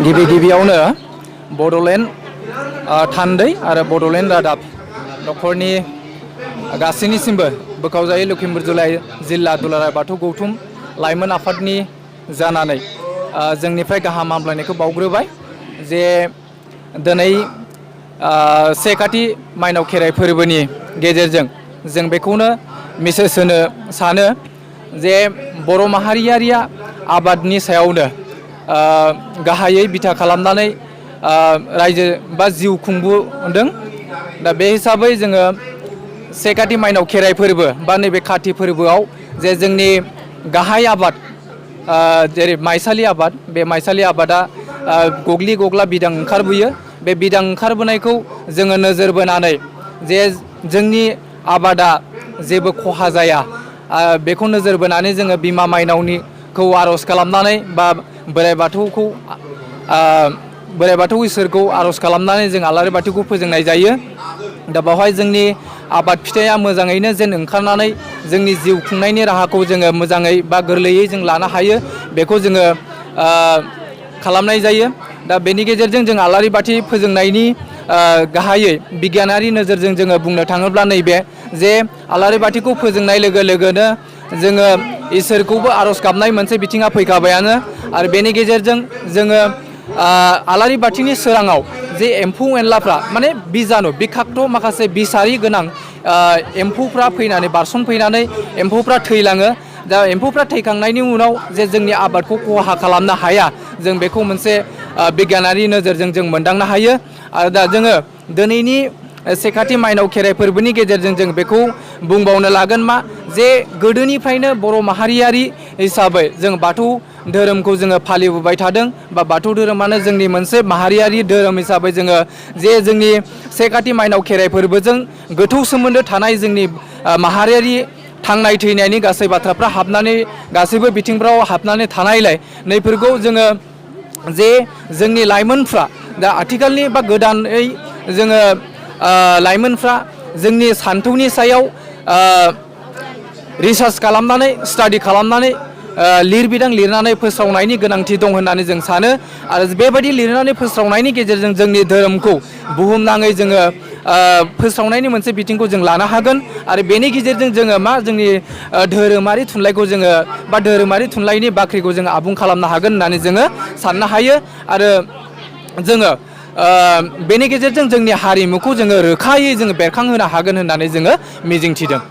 गिबियावनो बड'लेण्ड थान्दै आरो बड'लेण्ड रादाब नखरनि गासैनिसिमबो बोखावजायै लखिमपुर जिल्ला दुलाराय बाथौ गौथुम लाइमोन आफादनि जानानै जोंनिफ्राय गाहाम हामलायनायखौ बावग्रोबाय जे दिनै से काति माइनाव खेराइ फोरबोनि गेजेरजों जों बेखौनो मेसेज होनो सानो जे बर' माहारियारिया आबादनि सायावनो गाहायै बिथा खालामनानै रायजो बा जिउ खुंबोदों। दा बे हिसाबै जोङो से काति माइनाव खेराइ फोरबो बा नैबे काति फोरबोआव जे जोंनि गाहाय आबाद जेरै माइसालि आबाद, बे माइसालि आबादा गग्लि गग्ला बिदां ओंखारबोयो। बे बिदां ओंखारबोनायखौ जोङो नोजोर बोनानै जे जोंनि आबादा जेबो खहा जाया बेखौ नोजोर बोनानै जोङो बिमा माइनावनिखौ आर'ज खालामनानै बा बोराइ बाथौ इसोरखौ आर'ज खालामनानै जों आलारि बाथिखौ फोजोंनाय जायो। दा बेवहाय जोंनि आबाद फिथाइया मोजाङैनो जेन ओंखारनानै जोंनि जिउ खुंनायनि राहाखौ जोङो मोजाङै बा गोरलैयै जों लानो हायो बेखौ जोङो खालामनाय जायो। दा बेनि गेजेरजों जों आलारि बाथि फोजोंनायनि गाहायै बिगियानारि नोजोरजों जोङो बुंनो थाङोब्ला नैबे जे आलारि बाथिखौ फोजोंनाय लोगो लोगोनो जोङो इसोरखौबो आर'ज गाबनाय मोनसे बिथिङा फैखाबायानो आरो बेनि गेजेरजों जोङो आलारि बाथिनि सोराङाव जे एम्फौ एनलाफ्रा माने बिजानु बिखाक्त माखासे बिसारि गोनां एम्फौफ्रा फैनानै बारसनफैनानै एम्फौफ्रा थैलाङो। दा एम्फौफ्रा थैखांनायनि उनाव जे जोंनि आबादखौ खहा खालामनो हाया जों बेखौ मोनसे बिगियानारि नोजोरजों जों मोनदांनो हायो। आरो दा जोङो दिनैनि से काति माइनाव खेराइ फोरबोनि गेजेरजों जों बेखौ बुंबावनो लागोन मा जे गोदोनिफ्रायनो बर' माहारियारि हिसाबै जों बाथौ धोरोमखौ जोङो फालिबोबाय थादों बा बाथौ धोरोमानो जोंनि मोनसे माहारियारि धोरोम हिसाबै जोङो जे जोंनि से काति माइनाव खेराइ फोरबोजों गोथौ सोमोन्दो थानाय जोंनि माहारियारि थांनाय थैनायनि गासै बाथ्राफ्रा हाबनानै गासैबो बिथिंफ्राव हाबनानै थानायलाय नैफोरखौ जोङो जे जोंनि लाइमोनफ्रा दा आथिखालनि बा गोदानै जोङो लाइमोनफ्रा जोंनि सान्थौनि सायाव रिसार्च खालामनानै स्टाडि खालामनानै लिरबिदां लिरनानै फोस्रावनायनि गोनांथि दं होननानै जों सानो आरो बेबायदि लिरनानै फोस्रावनायनि गेजेरजों जोंनि धोरोमखौ बुहुमनाङै जोङो फोस्रावनायनि मोनसे बिथिंखौ जों लानो हागोन आरो बेनि गेजेरजों जोङो मा जोंनि धोरोमारि थुनलाइखौ जोङो बा धोरोमारि थुनलाइनि बाख्रिखौ जोङो आबुं खालामनो हागोन होननानै जोङो साननो हायो आरो जोङो बेनि गेजेरजों जोंनि हारिमुखौ जोङो रोखायै जोङो बेरखांहोनो हागोन होननानै जोङो मिजिंथिदों।